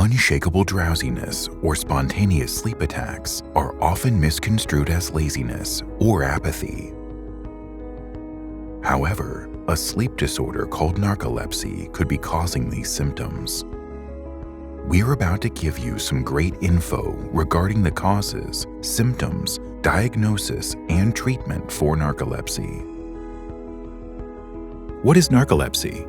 Unshakable drowsiness or spontaneous sleep attacks are often misconstrued as laziness or apathy. However, a sleep disorder called narcolepsy could be causing these symptoms. We're about to give you some great info regarding the causes, symptoms, diagnosis, and treatment for narcolepsy. What is narcolepsy?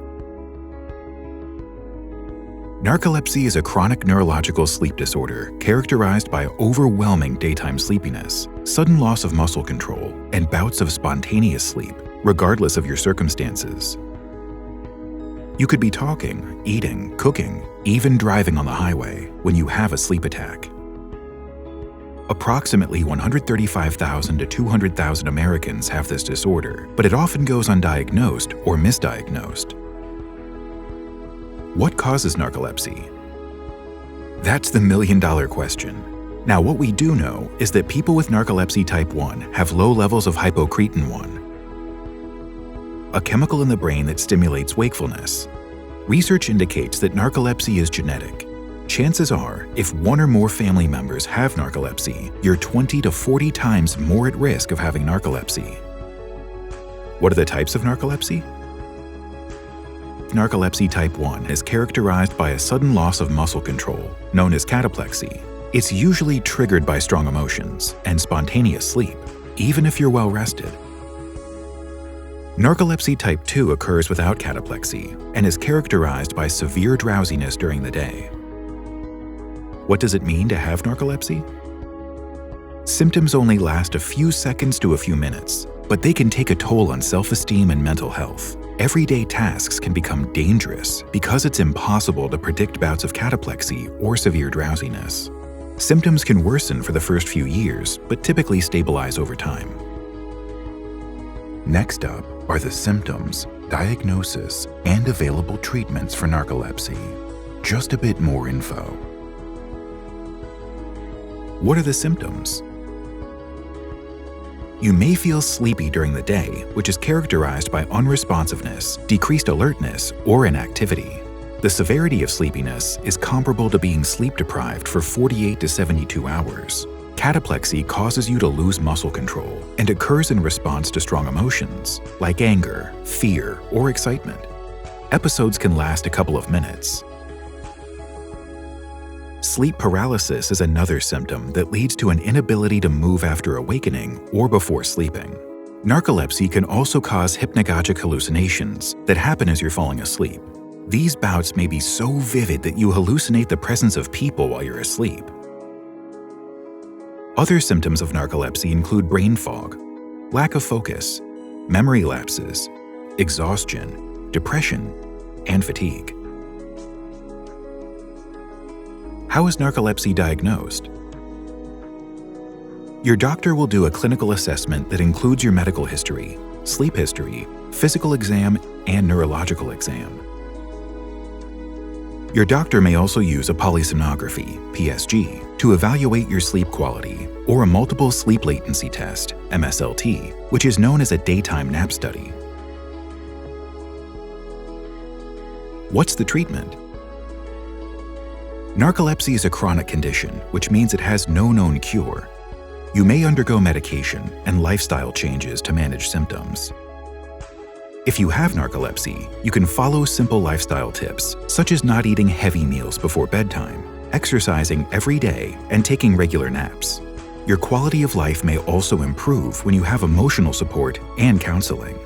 Narcolepsy is a chronic neurological sleep disorder characterized by overwhelming daytime sleepiness, sudden loss of muscle control, and bouts of spontaneous sleep, regardless of your circumstances. You could be talking, eating, cooking, even driving on the highway when you have a sleep attack. Approximately 135,000 to 200,000 Americans have this disorder, but it often goes undiagnosed or misdiagnosed. What causes narcolepsy? That's the million-dollar question. Now, what we do know is that people with narcolepsy type 1 have low levels of hypocretin 1, a chemical in the brain that stimulates wakefulness. Research indicates that narcolepsy is genetic. Chances are, if one or more family members have narcolepsy, you're 20 to 40 times more at risk of having narcolepsy. What are the types of narcolepsy? Narcolepsy type 1 is characterized by a sudden loss of muscle control, known as cataplexy. It's usually triggered by strong emotions and spontaneous sleep, even if you're well rested. Narcolepsy type 2 occurs without cataplexy and is characterized by severe drowsiness during the day. What does it mean to have narcolepsy? Symptoms only last a few seconds to a few minutes, but they can take a toll on self-esteem and mental health. Everyday tasks can become dangerous because it's impossible to predict bouts of cataplexy or severe drowsiness. Symptoms can worsen for the first few years, but typically stabilize over time. Next up are the symptoms, diagnosis, and available treatments for narcolepsy. Just a bit more info. What are the symptoms? You may feel sleepy during the day, which is characterized by unresponsiveness, decreased alertness, or inactivity. The severity of sleepiness is comparable to being sleep-deprived for 48 to 72 hours. Cataplexy causes you to lose muscle control and occurs in response to strong emotions, like anger, fear, or excitement. Episodes can last a couple of minutes. Sleep paralysis is another symptom that leads to an inability to move after awakening or before sleeping. Narcolepsy can also cause hypnagogic hallucinations that happen as you're falling asleep. These bouts may be so vivid that you hallucinate the presence of people while you're asleep. Other symptoms of narcolepsy include brain fog, lack of focus, memory lapses, exhaustion, depression, and fatigue. How is narcolepsy diagnosed? Your doctor will do a clinical assessment that includes your medical history, sleep history, physical exam, and neurological exam. Your doctor may also use a polysomnography, PSG, to evaluate your sleep quality, or a multiple sleep latency test, MSLT, which is known as a daytime nap study. What's the treatment? Narcolepsy is a chronic condition, which means it has no known cure. You may undergo medication and lifestyle changes to manage symptoms. If you have narcolepsy, you can follow simple lifestyle tips, such as not eating heavy meals before bedtime, exercising every day, and taking regular naps. Your quality of life may also improve when you have emotional support and counseling.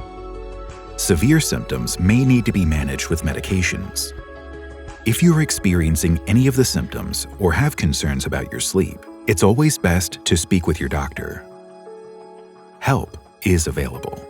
Severe symptoms may need to be managed with medications. If you're experiencing any of the symptoms or have concerns about your sleep, it's always best to speak with your doctor. Help is available.